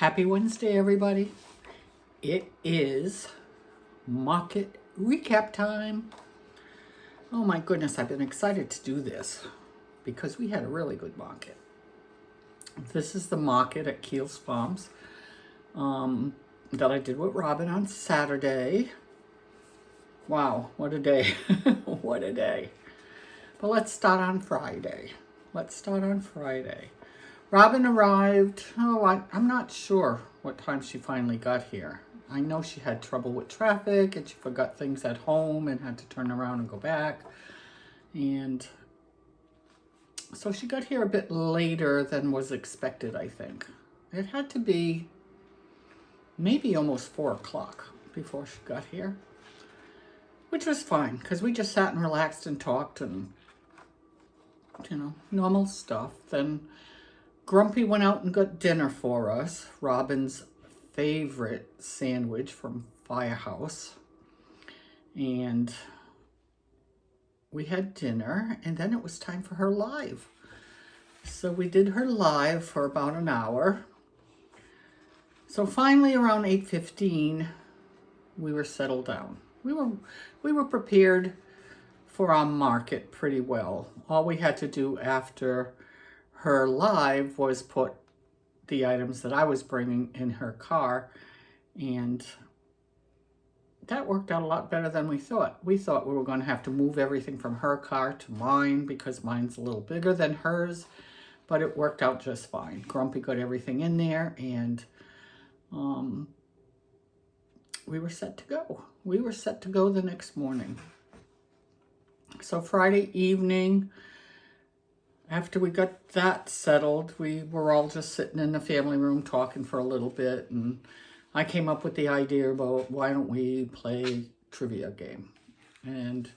Happy Wednesday, everybody. It is market recap time. Oh my goodness, I've been excited to do this because we had a really good market. This is the market at Keels Farms that I did with Robin on Saturday. Wow, what a day. What a day. But let's start on Friday. Robin arrived, I'm not sure what time she finally got here. I know she had trouble with traffic and she forgot things at home and had to turn around and go back. And so she got here a bit later than was expected, I think. It had to be maybe almost 4 o'clock before she got here, which was fine because we just sat and relaxed and talked and, normal stuff. Then Grumpy went out and got dinner for us, Robin's favorite sandwich from Firehouse. And we had dinner, and then it was time for her live. So we did her live for about an hour. So finally around 8:15, we were settled down. We were prepared for our market pretty well. All we had to do after her live was put the items that I was bringing in her car, and that worked out a lot better than we thought. We thought we were going to have to move everything from her car to mine because mine's a little bigger than hers, but it worked out just fine. Grumpy got everything in there, and we were set to go. We were set to go the next morning. So Friday evening, after we got that settled, we were all just sitting in the family room talking for a little bit, and I came up with the idea about why don't we play trivia game. And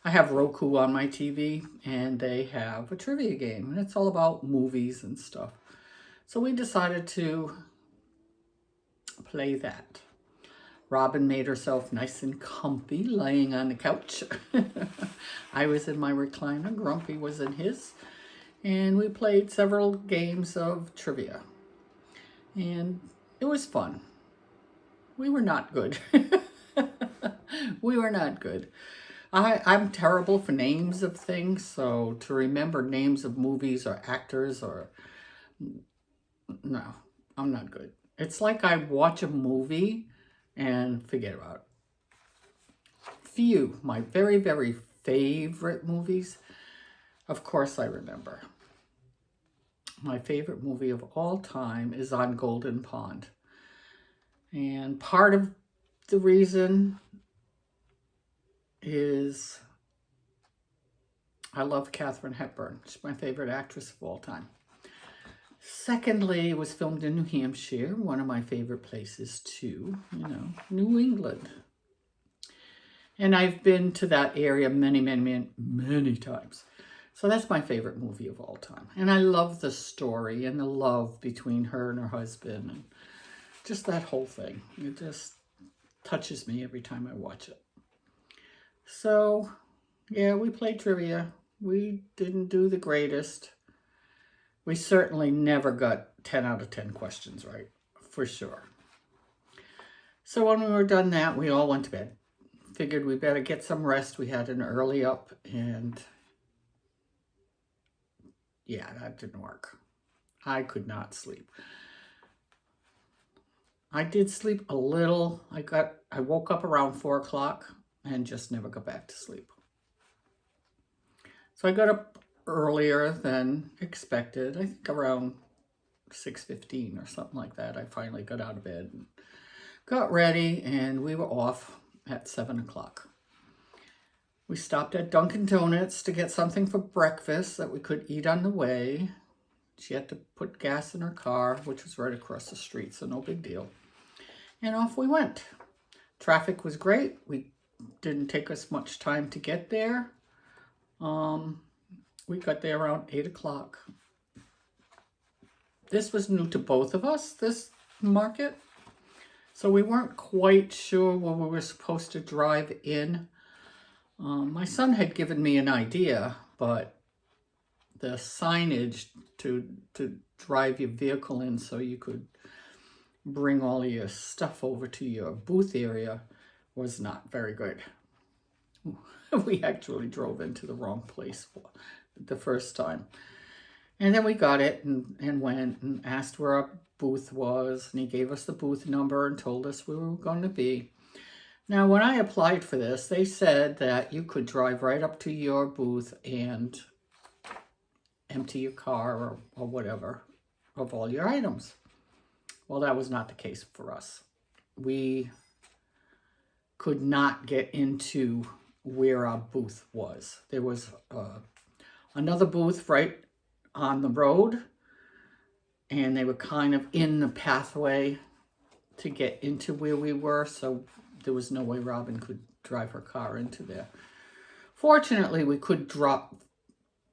I have Roku on my TV, and they have a trivia game, and it's all about movies and stuff. So we decided to play that. Robin made herself nice and comfy laying on the couch. I was in my recliner, Grumpy was in his. And we played several games of trivia. And it was fun. We were not good. We were not good. I'm terrible for names of things, so to remember names of movies or actors no, I'm not good. It's like I watch a movie and forget about it. My very, very favorite movies, of course I remember. My favorite movie of all time is On Golden Pond. And part of the reason is I love Katharine Hepburn. She's my favorite actress of all time. Secondly, it was filmed in New Hampshire, one of my favorite places too, New England. And I've been to that area many, many, many, many times. So that's my favorite movie of all time. And I love the story and the love between her and her husband and just that whole thing. It just touches me every time I watch it. So, yeah, we played trivia. We didn't do the greatest. We certainly never got 10 out of 10 questions right, for sure. So when we were done that, we all went to bed. Figured we better get some rest. We had an early up, and yeah, that didn't work. I could not sleep. I did sleep a little. I woke up around 4 o'clock and just never got back to sleep. So I got up earlier than expected. I think around 6:15 or something like that. I finally got out of bed and got ready, and we were off at 7 o'clock. We stopped at Dunkin' Donuts to get something for breakfast that we could eat on the way. She had to put gas in her car, which was right across the street, so no big deal. And off we went. Traffic was great. We didn't take us much time to get there. We got there around 8 o'clock. This was new to both of us, this market. So we weren't quite sure where we were supposed to drive in. My son had given me an idea, but the signage to drive your vehicle in so you could bring all of your stuff over to your booth area was not very good. We actually drove into the wrong place the first time. And then we got it and went and asked where our booth was, and he gave us the booth number and told us where we were going to be. Now, when I applied for this, they said that you could drive right up to your booth and empty your car or whatever of all your items. Well, that was not the case for us. We could not get into where our booth was. There was another booth right on the road, and they were kind of in the pathway to get into where we were, so there was no way Robin could drive her car into there. Fortunately, we could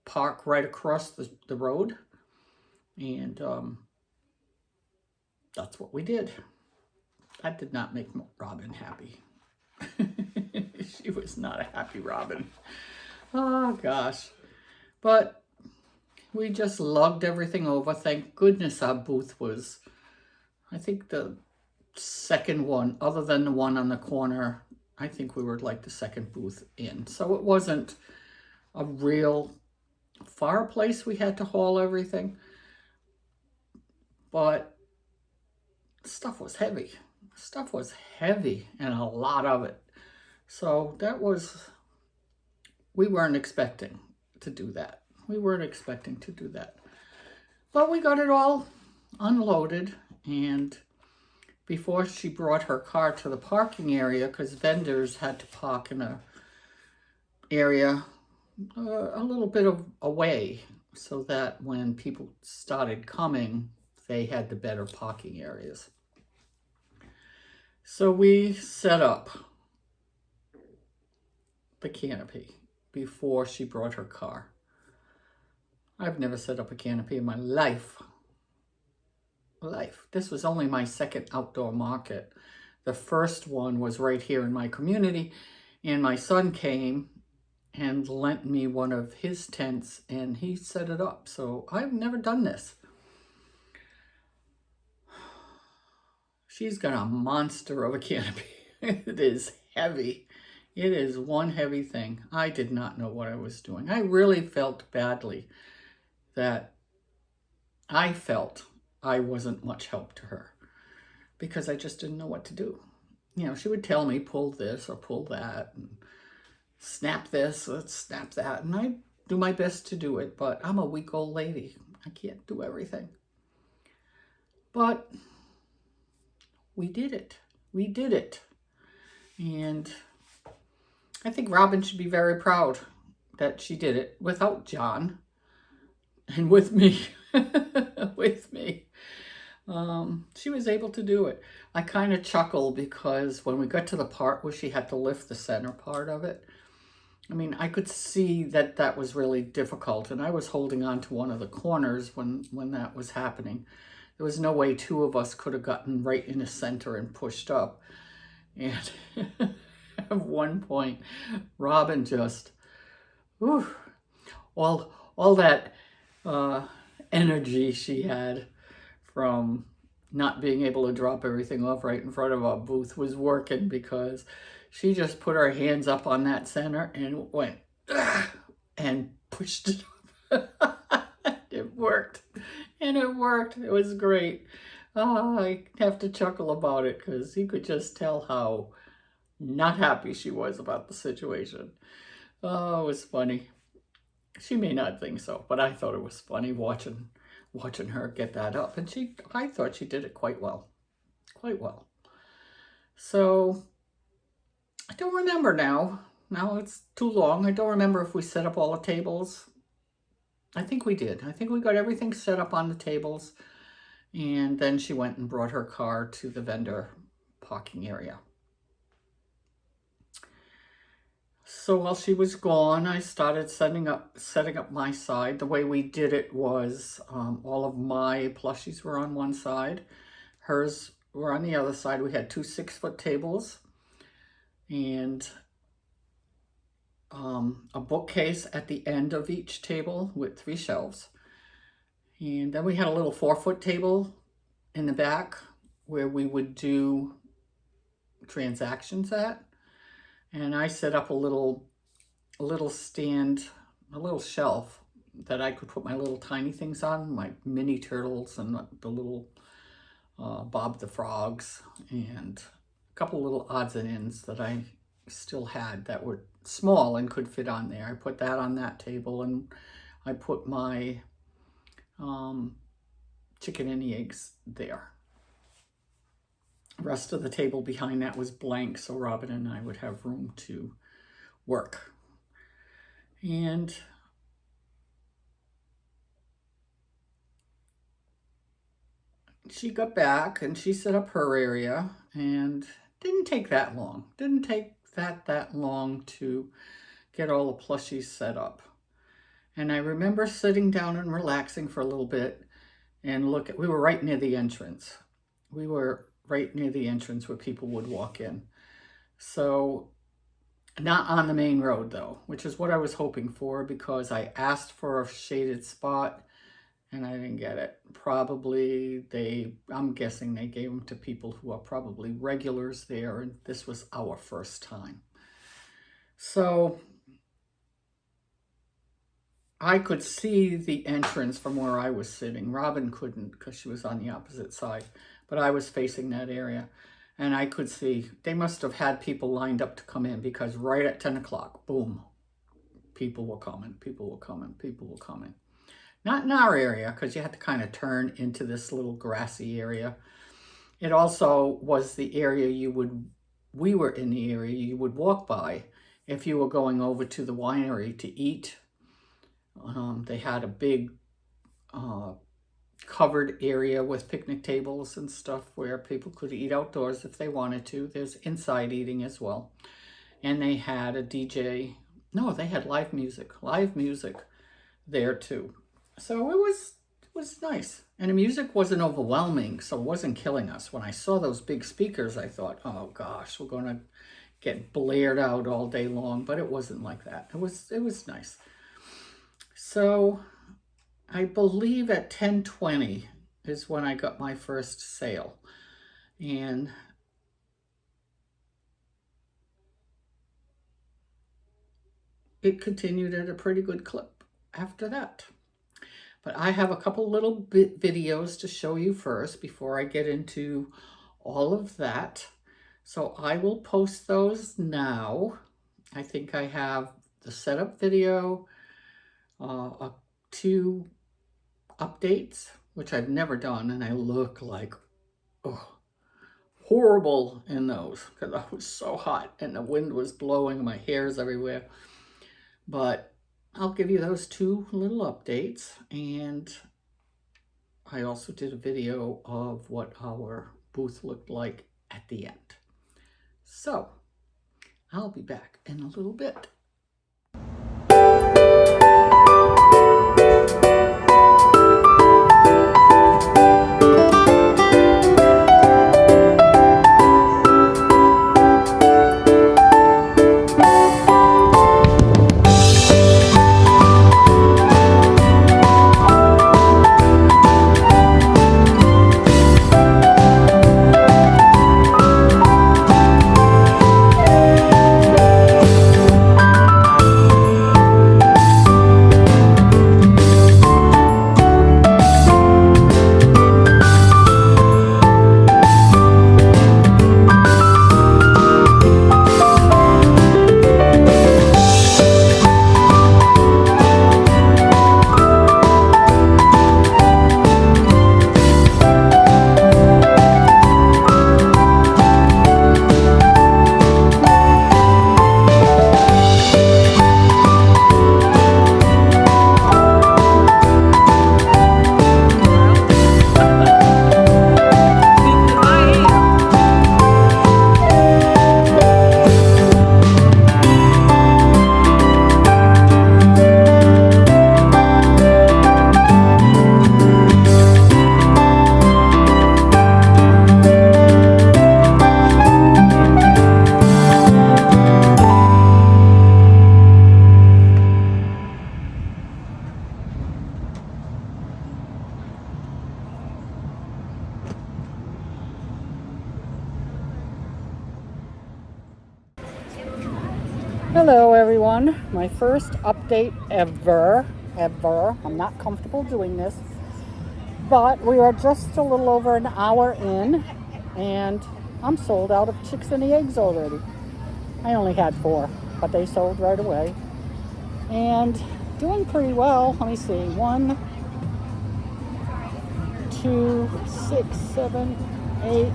park right across the road, and that's what we did. That did not make Robin happy. She was not a happy Robin. Oh, gosh. But we just lugged everything over. Thank goodness our booth was, I think, the second one, other than the one on the corner. I think we were like the second booth in. So it wasn't a real far place we had to haul everything. But stuff was heavy. Stuff was heavy, and a lot of it. So we weren't expecting to do that. We weren't expecting to do that. But we got it all unloaded, and before she brought her car to the parking area, because vendors had to park in a area a little bit away, so that when people started coming, they had the better parking areas. So we set up the canopy before she brought her car. I've never set up a canopy in my life. This was only my second outdoor market. The first one was right here in my community, and my son came and lent me one of his tents, and he set it up. So I've never done this. She's got a monster of a canopy. It is heavy. It is one heavy thing. I did not know what I was doing. I really felt badly that I felt I wasn't much help to her because I just didn't know what to do. You know, she would tell me, pull this or pull that, and snap this, let's snap that. And I do my best to do it, but I'm a weak old lady. I can't do everything. But we did it. We did it. And I think Robin should be very proud that she did it without John and with me. With me. She was able to do it. I kind of chuckled because when we got to the part where she had to lift the center part of it, I mean, I could see that that was really difficult, and I was holding on to one of the corners when that was happening. There was no way two of us could have gotten right in the center and pushed up. And at one point, Robin just, all that energy she had from not being able to drop everything off right in front of our booth was working, because she just put her hands up on that center and went and pushed it up. It worked. And it worked. It was great. I have to chuckle about it because you could just tell how not happy she was about the situation. Oh, it was funny. She may not think so, but I thought it was funny watching her get that up. And I thought she did it quite well. Quite well. So I don't remember now. Now it's too long. I don't remember if we set up all the tables. I think we did. I think we got everything set up on the tables. And then she went and brought her car to the vendor parking area. So while she was gone, I started setting up my side. The way we did it was all of my plushies were on one side. Hers were on the other side. We had two 6-foot tables and a bookcase at the end of each table with 3 shelves. And then we had a little 4-foot table in the back where we would do transactions at. And I set up a little stand, a little shelf that I could put my little tiny things on, my mini turtles and the little Bob the Frogs, and a couple little odds and ends that I still had that were small and could fit on there. I put that on that table, and I put my chicken and eggs there. The rest of the table behind that was blank, so Robin and I would have room to work. And she got back and she set up her area, and didn't take that long. Didn't take that long to get all the plushies set up. And I remember sitting down and relaxing for a little bit and we were right near the entrance. We were right near the entrance where people would walk in. So not on the main road though, which is what I was hoping for, because I asked for a shaded spot and I didn't get it. Probably I'm guessing they gave them to people who are probably regulars there, and this was our first time. So I could see the entrance from where I was sitting. Robin couldn't because she was on the opposite side, but I was facing that area. And I could see they must have had people lined up to come in, because right at 10 o'clock, boom, people were coming, people were coming, people were coming. Not in our area, because you had to kind of turn into this little grassy area. It also was the area we were in the area you would walk by if you were going over to the winery to eat. They had a big covered area with picnic tables and stuff where people could eat outdoors if they wanted to. There's inside eating as well. And they had a DJ. No, they had live music there too. So it was nice. And the music wasn't overwhelming, so it wasn't killing us. When I saw those big speakers, I thought, oh gosh, we're going to get blared out all day long. But it wasn't like that. It was nice. So I believe at 10:20 is when I got my first sale. And it continued at a pretty good clip after that. But I have a couple little videos to show you first before I get into all of that. So I will post those now. I think I have the setup video, 2 updates, which I've never done, and I look like horrible in those because I was so hot and the wind was blowing, my hair's everywhere. But I'll give you those 2 little updates, and I also did a video of what our booth looked like at the end. So I'll be back in a little bit. Hello everyone, my first update ever. I'm not comfortable doing this, but we are just a little over an hour in and I'm sold out of chicks and the eggs already. I only had 4, but they sold right away. And doing pretty well. Let me see, 1, 2, 6, 7, 8,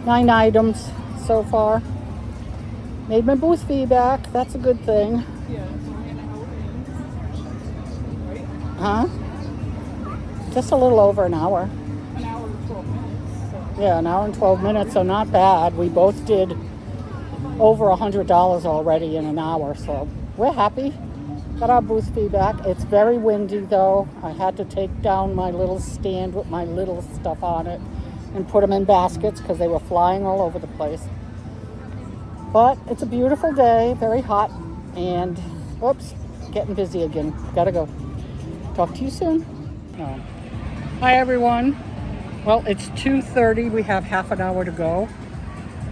9 items so far. Made my booth fee back, that's a good thing. Huh? Just a little over an hour. Yeah, an hour and 12 minutes, so not bad. We both did over $100 already in an hour, so we're happy. Got our booth fee back. It's very windy though. I had to take down my little stand with my little stuff on it and put them in baskets because they were flying all over the place. But it's a beautiful day, very hot, and oops, getting busy again. Gotta go. Talk to you soon. Oh. Hi everyone. Well, it's 2:30. We have half an hour to go,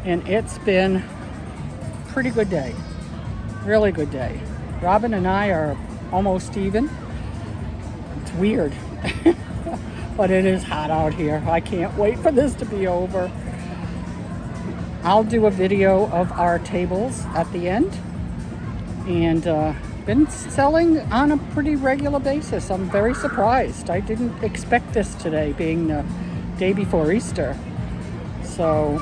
and it's been a pretty good day. Really good day. Robin and I are almost even. It's weird, but it is hot out here. I can't wait for this to be over. I'll do a video of our tables at the end, and been selling on a pretty regular basis. I'm very surprised. I didn't expect this today, being the day before Easter. So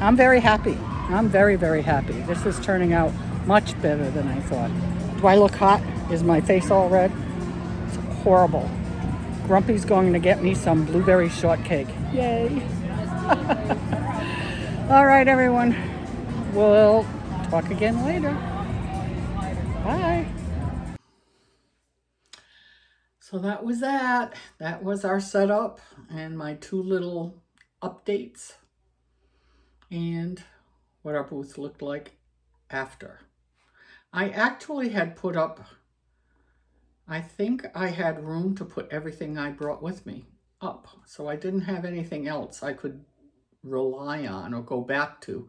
I'm very happy. I'm very, very happy. This is turning out much better than I thought. Do I look hot? Is my face all red? It's horrible. Grumpy's going to get me some blueberry shortcake. Yay. All right, everyone. We'll talk again later. Bye. So that was that. That was our setup and my 2 little updates and what our booth looked like after. I actually had put up, I think I had room to put everything I brought with me up. So I didn't have anything else I could rely on or go back to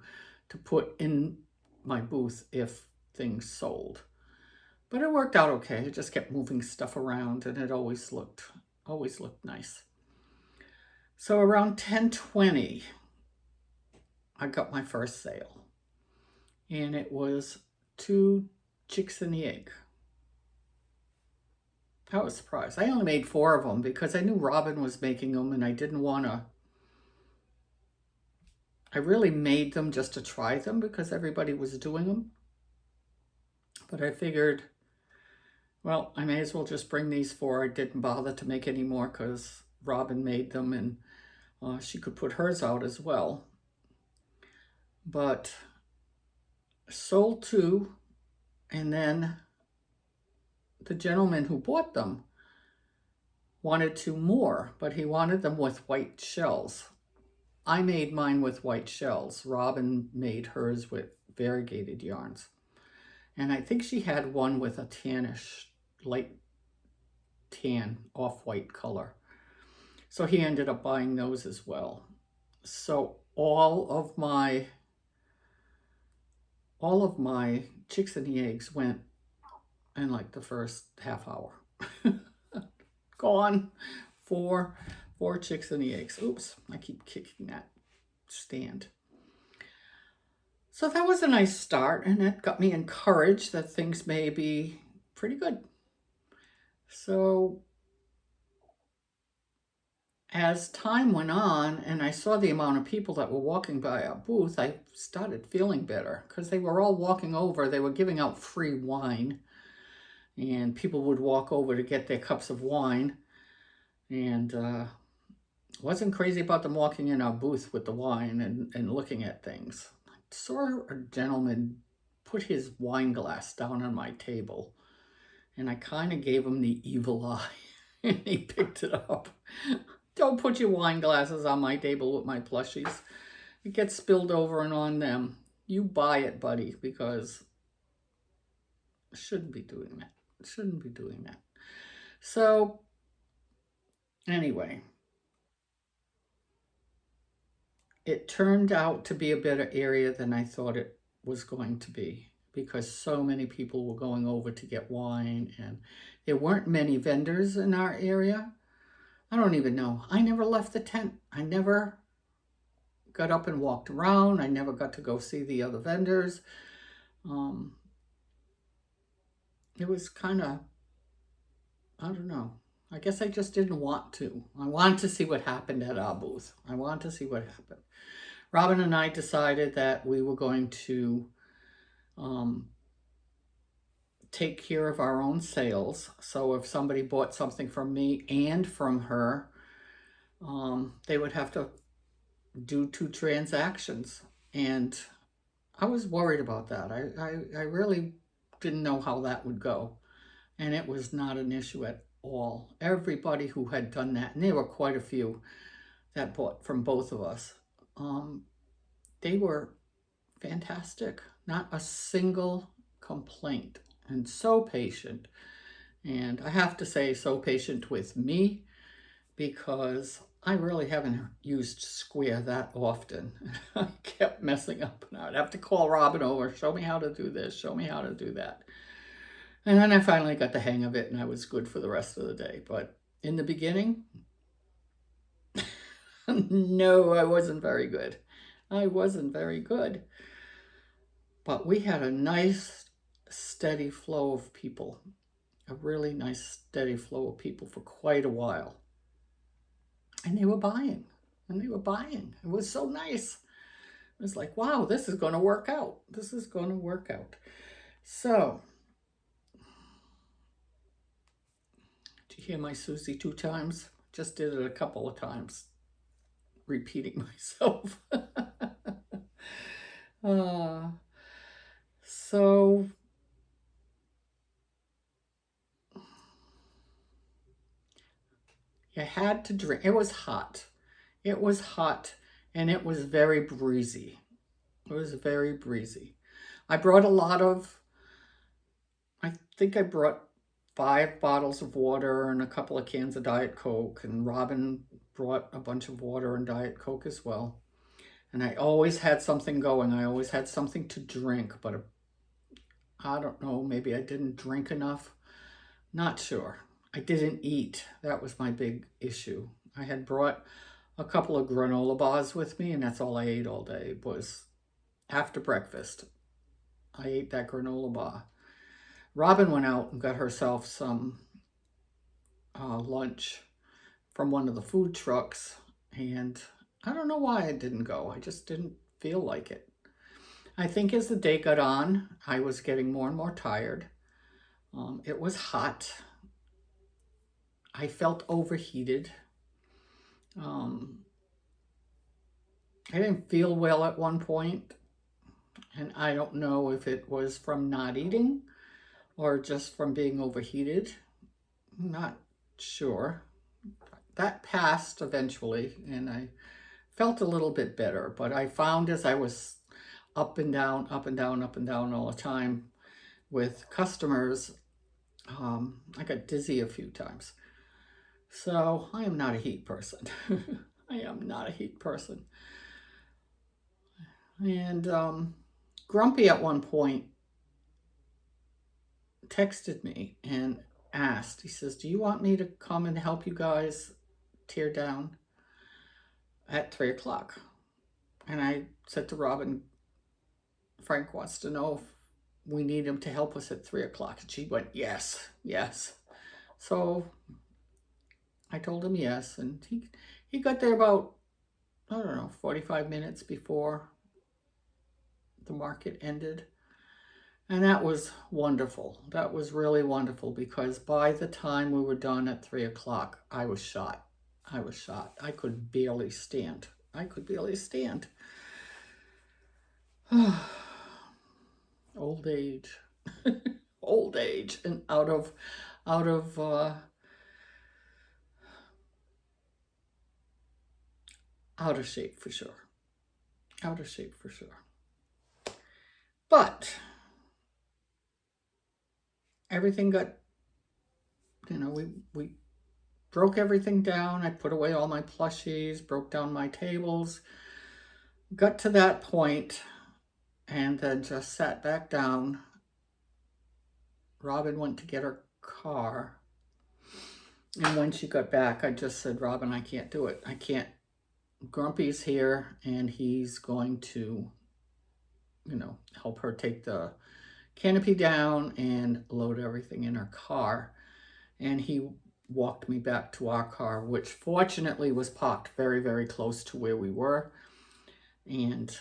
put in my booth if things sold. But it worked out okay. I just kept moving stuff around and it always looked nice. So around 10:20, I got my first sale. And it was 2 chicks and the egg. I was surprised. I only made 4 of them because I knew Robin was making them and I didn't want to. I really made them just to try them because everybody was doing them. But I figured, well, I may as well just bring these 4. I didn't bother to make any more because Robin made them and she could put hers out as well. But sold 2, and then the gentleman who bought them wanted 2 more, but he wanted them with white shells. I made mine with white shells. Robin made hers with variegated yarns. And I think she had one with a tannish, light tan, off-white color. So he ended up buying those as well. So all of my chicks and the eggs went in like the first half hour. Gone. 4 chicks and the eggs. Oops, I keep kicking that stand. So that was a nice start, and it got me encouraged that things may be pretty good. So as time went on and I saw the amount of people that were walking by our booth, I started feeling better because they were all walking over. They were giving out free wine, and people would walk over to get their cups of wine. And wasn't crazy about them walking in our booth with the wine and looking at things. I saw a gentleman put his wine glass down on my table, and I kind of gave him the evil eye, and he picked it up. Don't put your wine glasses on my table with my plushies. It gets spilled over and on them. You buy it, buddy, because I shouldn't be doing that. Shouldn't be doing that. So anyway, it turned out to be a better area than I thought it was going to be, because so many people were going over to get wine, and there weren't many vendors in our area. I don't even know. I never left the tent. I never got up and walked around. I never got to go see the other vendors. It was kind of, I don't know. I guess I just didn't want to. I wanted to see what happened at our booth. I wanted to see what happened. Robin and I decided that we were going to take care of our own sales. So if somebody bought something from me and from her, they would have to do 2 transactions. And I was worried about that. I really didn't know how that would go. And it was not an issue at all. Everybody who had done that, and there were quite a few that bought from both of us, they were fantastic. Not a single complaint, and so patient. And I have to say, so patient with me, because I really haven't used Square that often. I kept messing up, and I'd have to call Robin over, show me how to do this, show me how to do that. And then I finally got the hang of it, and I was good for the rest of the day. But in the beginning, no, I wasn't very good. I wasn't very good. But we had a nice, steady flow of people, a really nice, steady flow of people for quite a while. And they were buying, and they were buying. It was so nice. It was like, wow, this is going to work out. This is going to work out. So, did you hear my Susie 2 times? Just did it a couple of times, repeating myself. So you had to drink. It was hot. It was hot, and it was very breezy. It was very breezy. I brought a lot of, I think I brought 5 bottles of water and a couple of cans of Diet Coke, and Robin brought a bunch of water and Diet Coke as well. And I always had something going. I always had something to drink, but I don't know, maybe I didn't drink enough. Not sure. I didn't eat. That was my big issue. I had brought a couple of granola bars with me, and that's all I ate all day, was after breakfast. I ate that granola bar. Robin went out and got herself some lunch from one of the food trucks, and I don't know why I didn't go. I just didn't feel like it. I think as the day got on, I was getting more and more tired. It was hot. I felt overheated. I didn't feel well at one point, and I don't know if it was from not eating or just from being overheated. I'm not sure. That passed eventually, and I felt a little bit better, but I found as I was up and down, up and down, up and down all the time with customers, I got dizzy a few times. So I am not a heat person. I am not a heat person. And Grumpy at one point texted me and asked, he says, do you want me to come and help you guys tear down at 3 o'clock? And I said to Robin, Frank wants to know if we need him to help us at 3 o'clock. And she went, yes, yes. So I told him yes, and he got there about, I don't know, 45 minutes before the market ended. And that was wonderful. That was really wonderful, because by the time we were done at 3 o'clock, I was shot. I was shot. I could barely stand. I could barely stand. Old age. Old age, and out of shape for sure. Out of shape for sure. But everything got, we broke everything down. I put away all my plushies, broke down my tables. Got to that point and then just sat back down. Robin went to get her car. And when she got back, I just said, Robin, I can't do it. I can't. Grumpy's here, and he's going to, help her take the canopy down and load everything in her car. And he walked me back to our car, which fortunately was parked very, very close to where we were. And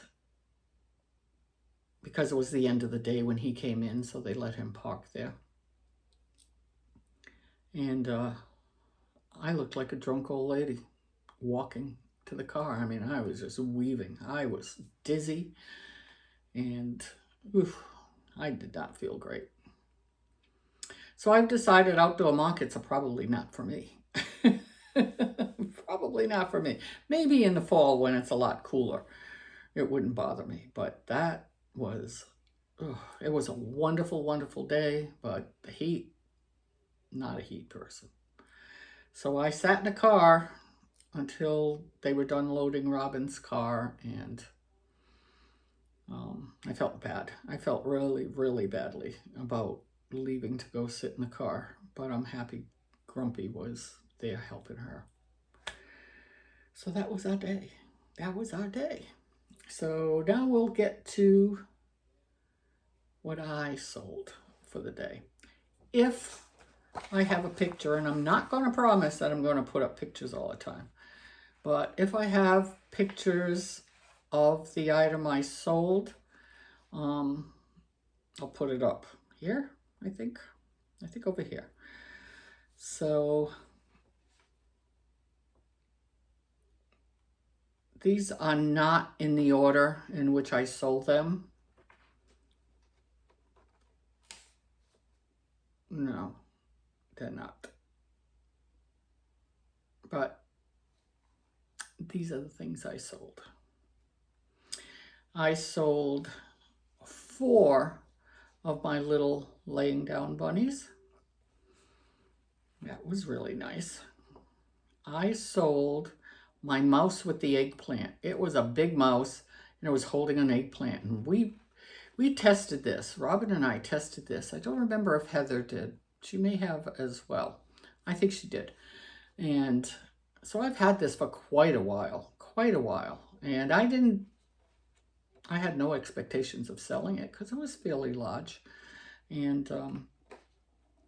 because it was the end of the day when he came in, so they let him park there. And I looked like a drunk old lady walking to the car. I mean, I was just weaving. I was dizzy, and I did not feel great. So I've decided outdoor markets are probably not for me. Probably not for me. Maybe in the fall when it's a lot cooler, it wouldn't bother me. But that was, it was a wonderful, wonderful day, but the heat, not a heat person. So I sat in the car until they were done loading Robin's car, and I felt bad. I felt really, really badly about leaving to go sit in the car, but I'm happy Grumpy was there helping her. So that was our day. That was our day. So now we'll get to what I sold for the day. If I have a picture, and I'm not going to promise that I'm going to put up pictures all the time, but if I have pictures of the item I sold, I'll put it up here, I think over here. So these are not in the order in which I sold them. No, they're not. But these are the things I sold. I sold 4 of my little laying down bunnies. That was really nice. I sold my mouse with the eggplant. It was a big mouse, and it was holding an eggplant. And we tested this. Robin and I tested this. I don't remember if Heather did. She may have as well. I think she did. And so I've had this for quite a while. And I had no expectations of selling it because it was fairly large. And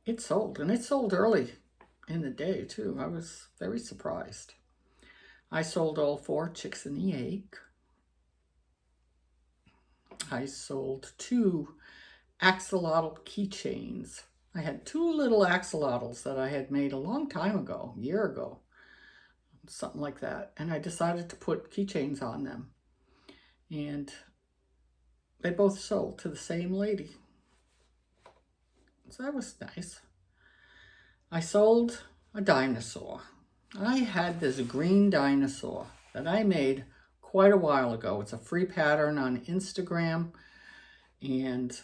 it sold. And it sold early in the day, too. I was very surprised. I sold all 4 chicks in the egg. I sold 2 axolotl keychains. I had 2 little axolotls that I had made a long time ago, a year ago, something like that. And I decided to put keychains on them. And they both sold to the same lady. So that was nice. I sold a dinosaur. I had this green dinosaur that I made quite a while ago. It's a free pattern on Instagram, and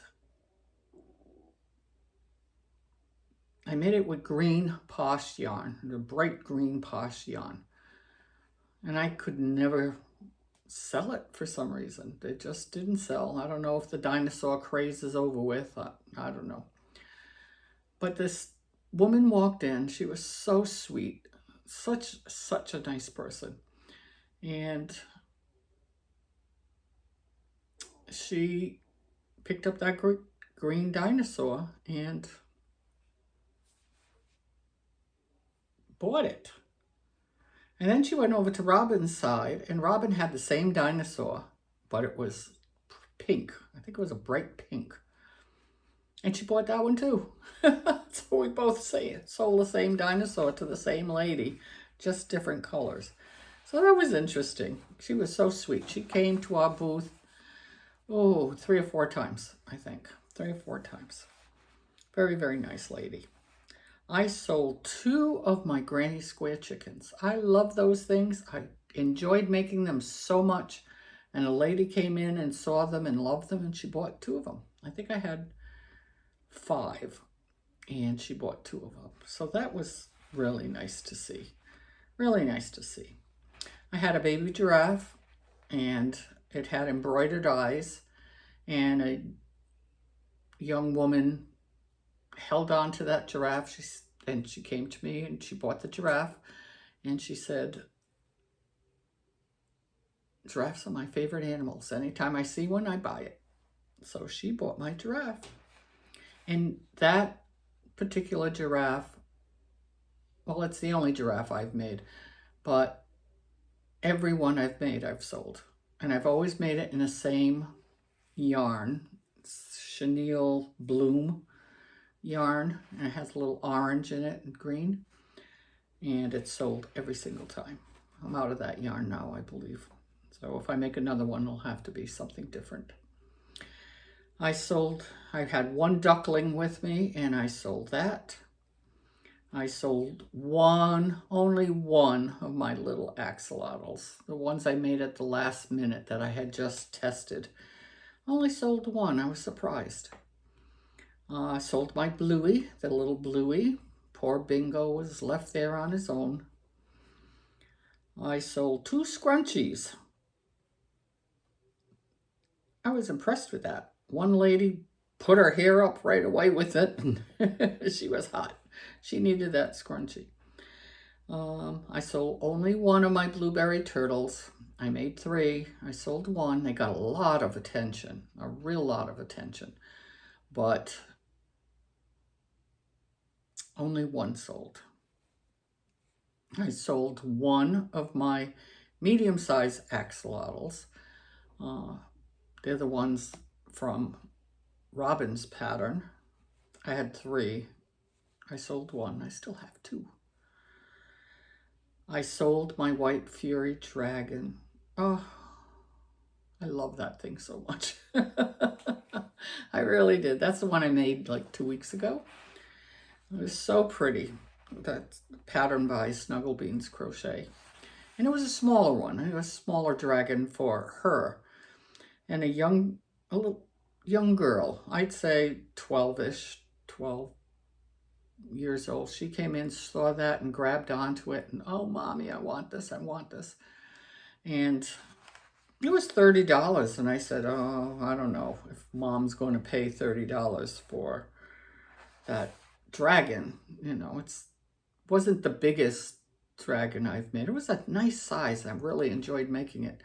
I made it with green posh yarn, the bright green posh yarn. And I could never sell it for some reason. It just didn't sell. I don't know if the dinosaur craze is over with. I don't know. But this woman walked in. She was so sweet. Such a nice person. And she picked up that green dinosaur and bought it. And then she went over to Robin's side, and Robin had the same dinosaur, but it was pink. I think it was a bright pink. And she bought that one too. So we both sold the same dinosaur to the same lady, just different colors. So that was interesting. She was so sweet. She came to our booth, 3 or 4 times, I think. 3 or 4 times. Very, very nice lady. I sold 2 of my granny square chickens. I love those things. I enjoyed making them so much. And a lady came in and saw them and loved them, and she bought 2 of them. I think I had 5, and she bought 2 of them. So that was really nice to see. Really nice to see. I had a baby giraffe, and it had embroidered eyes, And a young woman held on to that giraffe. And she came to me and she bought the giraffe. And she said, giraffes are my favorite animals. Anytime I see one, I buy it. So she bought my giraffe. And that particular giraffe, well, it's the only giraffe I've made, but every one I've made, I've sold. And I've always made it in the same yarn. It's chenille bloom yarn, and it has a little orange in it and green. And it's sold every single time. I'm out of that yarn now, I believe. So if I make another one, it'll have to be something different. I had one duckling with me, and I sold that. I sold only one of my little axolotls. The ones I made at the last minute that I had just tested. I only sold one. I was surprised. I sold my Bluey, the little Bluey. Poor Bingo was left there on his own. I sold 2 scrunchies. I was impressed with that. One lady put her hair up right away with it, and she was hot. She needed that scrunchie. I sold only one of my blueberry turtles. I made 3. I sold 1. They got a lot of attention, a real lot of attention, but only 1 sold. I sold 1 of my medium-sized axolotls. They're the ones from Robin's pattern. I had 3. I sold 1. I still have 2. I sold my White Fury Dragon. Oh, I love that thing so much. I really did. That's the one I made like 2 weeks ago. It was so pretty. That's pattern by Snugglebeans Crochet. And it was a smaller one. It was a smaller dragon for her. And a little young girl, I'd say 12-ish, 12 years old. She came in, saw that, and grabbed onto it. And, oh, Mommy, I want this, I want this. And it was $30. And I said, oh, I don't know if Mom's going to pay $30 for that dragon. You know, it wasn't the biggest dragon I've made. It was a nice size. I really enjoyed making it.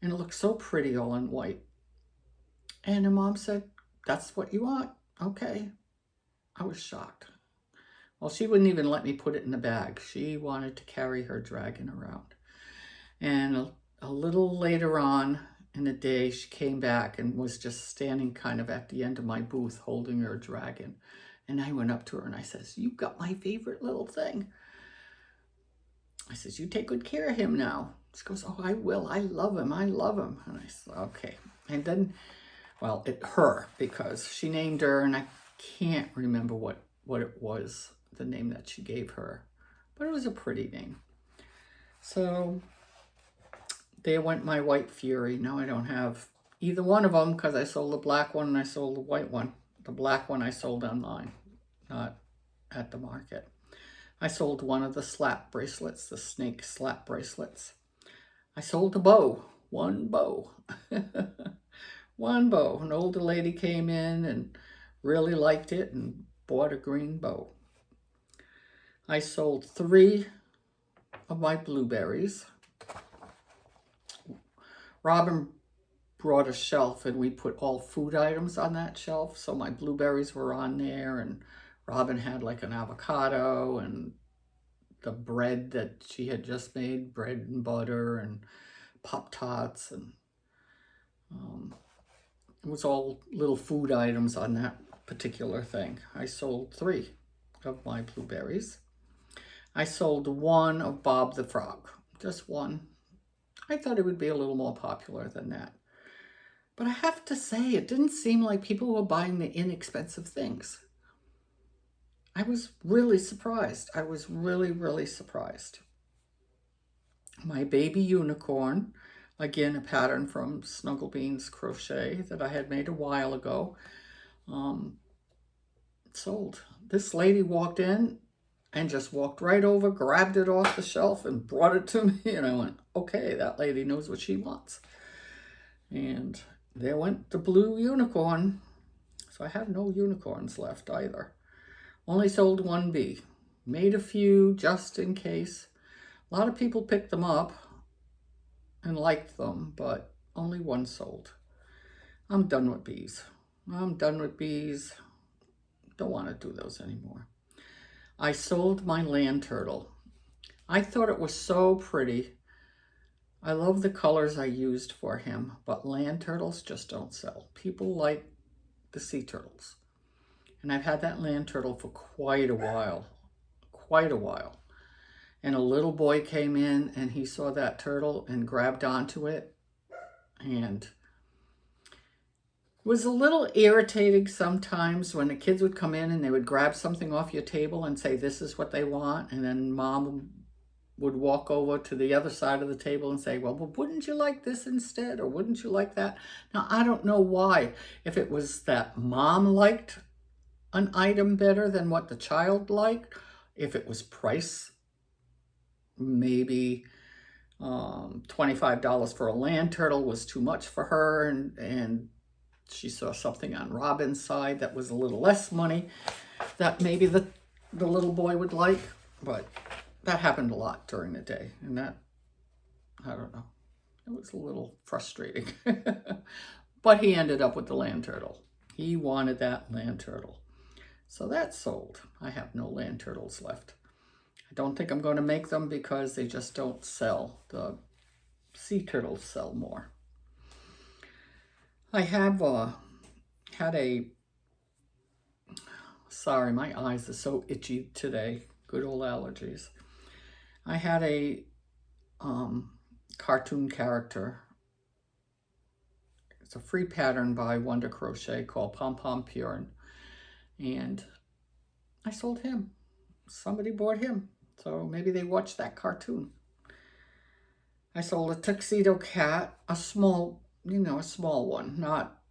And it looked so pretty all in white. And her mom said, that's what you want? Okay. I was shocked. Well, she wouldn't even let me put it in the bag. She wanted to carry her dragon around. And a little later on in the day, she came back and was just standing kind of at the end of my booth holding her dragon. And I went up to her and I says, you got my favorite little thing. I says, you take good care of him now. She goes, oh, I will. I love him. I love him. And I said, okay. And then, well, her, because she named her, and I can't remember what it was, the name that she gave her. But it was a pretty name. So there went my White Fury. Now I don't have either one of them because I sold the black one and I sold the white one. The black one I sold online, not at the market. I sold one of the slap bracelets, the snake slap bracelets. I sold the bow, 1 bow. 1 bow. An older lady came in and really liked it and bought a green bow. I sold 3 of my blueberries. Robin brought a shelf and we put all food items on that shelf. So my blueberries were on there, and Robin had like an avocado and the bread that she had just made, bread and butter and Pop-Tarts, and it was all little food items on that particular thing. I sold 3 of my blueberries. I sold 1 of Bob the Frog, just 1. I thought it would be a little more popular than that. But I have to say, it didn't seem like people were buying the inexpensive things. I was really surprised. I was really, really surprised. My baby unicorn, again, a pattern from Snugglebeans Crochet that I had made a while ago, sold. This lady walked in and just walked right over, grabbed it off the shelf and brought it to me. And I went, okay, that lady knows what she wants. And there went the blue unicorn. So I have no unicorns left either. Only sold one bee. Made a few just in case. A lot of people picked them up and liked them, but only one sold. I'm done with bees. I'm done with bees. Don't want to do those anymore. I sold my land turtle. I thought it was so pretty. I love the colors I used for him, but land turtles just don't sell. People like the sea turtles. And I've had that land turtle for quite a while. And a little boy came in and he saw that turtle and grabbed onto it. And it was a little irritating sometimes when the kids would come in and they would grab something off your table and say, this is what they want. And then mom would walk over to the other side of the table and say, well, wouldn't you like this instead? Or wouldn't you like that? Now, I don't know why. If it was that mom liked an item better than what the child liked, if it was price, maybe $25 for a land turtle was too much for her, and she saw something on Robin's side that was a little less money that maybe the little boy would like. But that happened a lot during the day, and that, I don't know, it was a little frustrating. But he ended up with the land turtle. He wanted that land turtle. So that sold. I have no land turtles left. I don't think I'm going to make them because they just don't sell. The sea turtles sell more. I have had a, sorry, my eyes are so itchy today. Good old allergies. I had a cartoon character. It's a free pattern by Wonder Crochet called Pom Pom Pure. And I sold him. Somebody bought him. So maybe they watched that cartoon. I sold a tuxedo cat, a small, a small one, not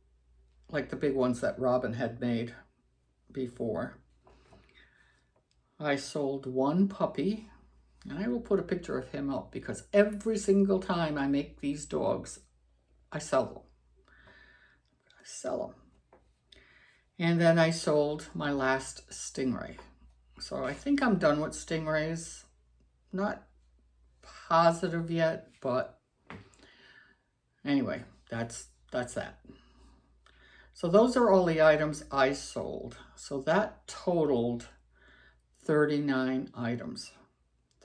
like the big ones that Robin had made before. I sold one puppy, and I will put a picture of him up because every single time I make these dogs, I sell them. I sell them. And then I sold my last stingray. So I think I'm done with stingrays. Not positive yet, but anyway, that's that. So those are all the items I sold. So that totaled 39 items.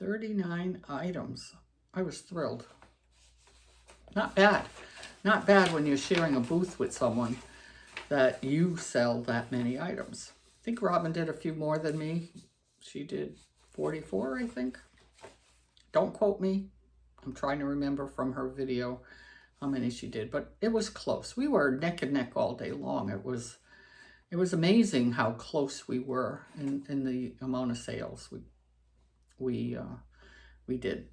39 items. I was thrilled. Not bad. Not bad when you're sharing a booth with someone that you sell that many items. I think Robin did a few more than me. She did 44, I think. Don't quote me. I'm trying to remember from her video how many she did, but it was close. We were neck and neck all day long. It was amazing how close we were in the amount of sales we did.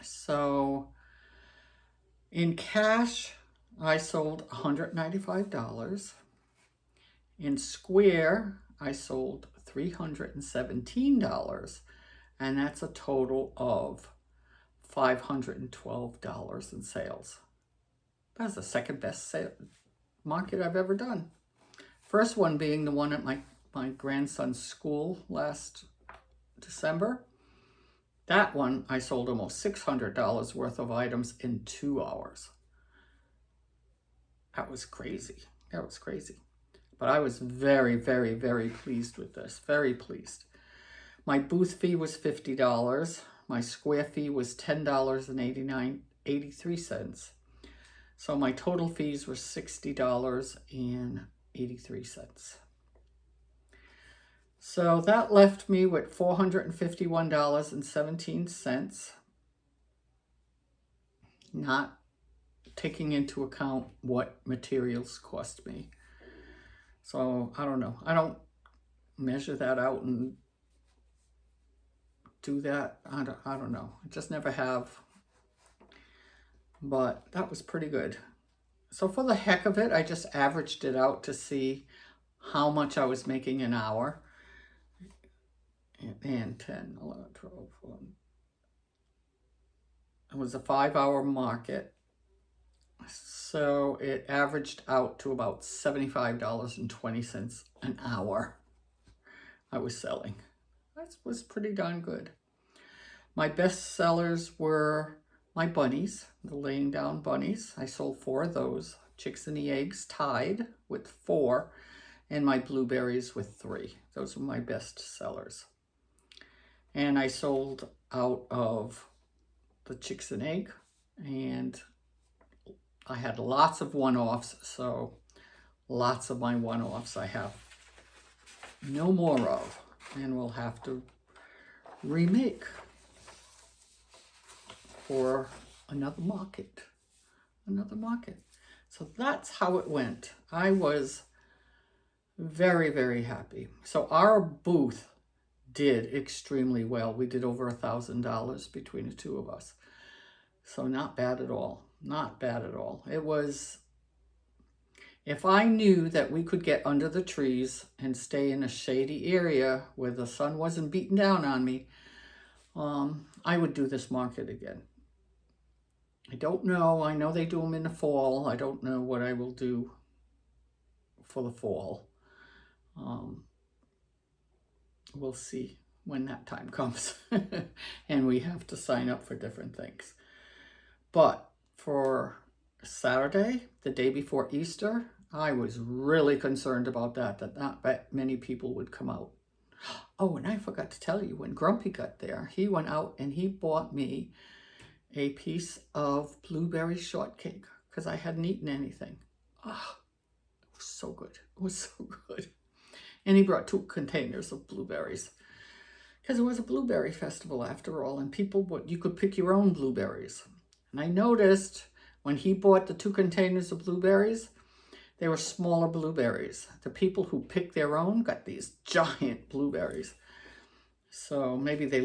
So in cash, I sold $195. In Square, I sold $317, and that's a total of $512 in sales. That's the second best market I've ever done. First one being the one at my grandson's school last December. That one, I sold almost $600 worth of items in 2 hours. That was crazy. That was crazy. But I was very, very, very pleased with this. Very pleased. My booth fee was $50. My Square fee was $10.83. So my total fees were $60.83. So that left me with $451.17, not taking into account what materials cost me. So I don't know. I don't measure that out and do that. I don't know. I just never have. But that was pretty good. So for the heck of it, I just averaged it out to see how much I was making an hour. And 10, 11, 12, 1. It was a 5-hour market. So it averaged out to about $75.20 an hour I was selling. That was pretty darn good. My best sellers were my bunnies, the laying down bunnies. I sold 4 of those. Chicks and the eggs tied with 4, and my blueberries with 3. Those were my best sellers. And I sold out of the chicks and egg, and I had lots of one-offs, so lots of my one-offs I have no more of, and we'll have to remake for another market. So that's how it went. I was very, very happy. So our booth did extremely well. We did over $1,000 between the 2 of us. So not bad at all. Not bad at all. It was, if I knew that we could get under the trees and stay in a shady area where the sun wasn't beating down on me, I would do this market again. I don't know. I know they do them in the fall. I don't know what I will do for the fall. We'll see when that time comes. And we have to sign up for different things. But for Saturday, the day before Easter, I was really concerned about that not many people would come out. Oh, and I forgot to tell you, when Grumpy got there, he went out and he bought me a piece of blueberry shortcake because I hadn't eaten anything. Ah, it was so good. It was so good. And he brought 2 containers of blueberries because it was a blueberry festival after all, and you could pick your own blueberries. And I noticed when he bought the 2 containers of blueberries, they were smaller blueberries. The people who picked their own got these giant blueberries. So maybe they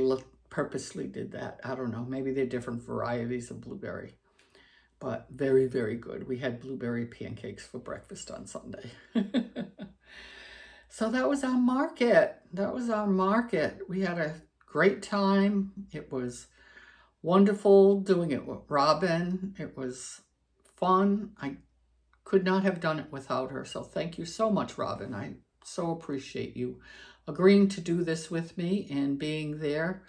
purposely did that. I don't know. Maybe they're different varieties of blueberry. But very, very good. We had blueberry pancakes for breakfast on Sunday. So that was our market. We had a great time. It was wonderful doing it with Robin. It was fun. I could not have done it without her. So thank you so much, Robin. I so appreciate you agreeing to do this with me and being there.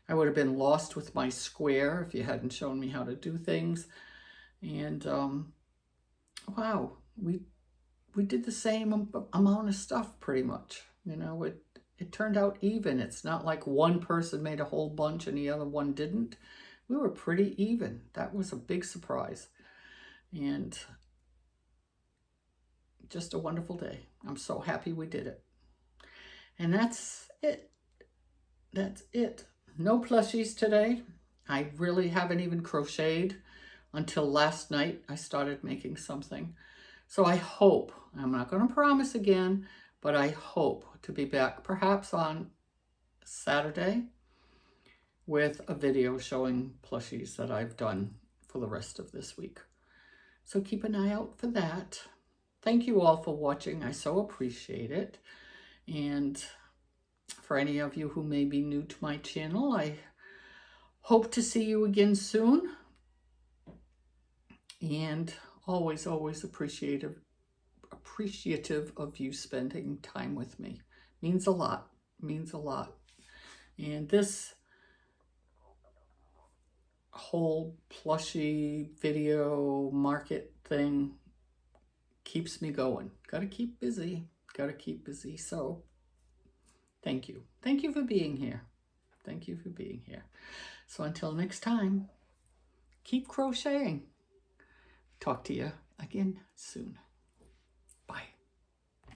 I would have been lost with my square if you hadn't shown me how to do things. And wow, we did the same amount of stuff pretty much. You know, it turned out even. It's not like one person made a whole bunch and the other one didn't. We were pretty even. That was a big surprise. And just a wonderful day. I'm so happy we did it. And that's it. No plushies today. I really haven't even crocheted until last night. I started making something. So I hope, I'm not going to promise again, but I hope to be back perhaps on Saturday with a video showing plushies that I've done for the rest of this week. So keep an eye out for that. Thank you all for watching. I so appreciate it. And for any of you who may be new to my channel, I hope to see you again soon. And always, always appreciative of you spending time with me. Means a lot. And this whole plushie video market thing keeps me going. Gotta keep busy. So thank you. Thank you for being here. So until next time, keep crocheting. Talk to you again soon.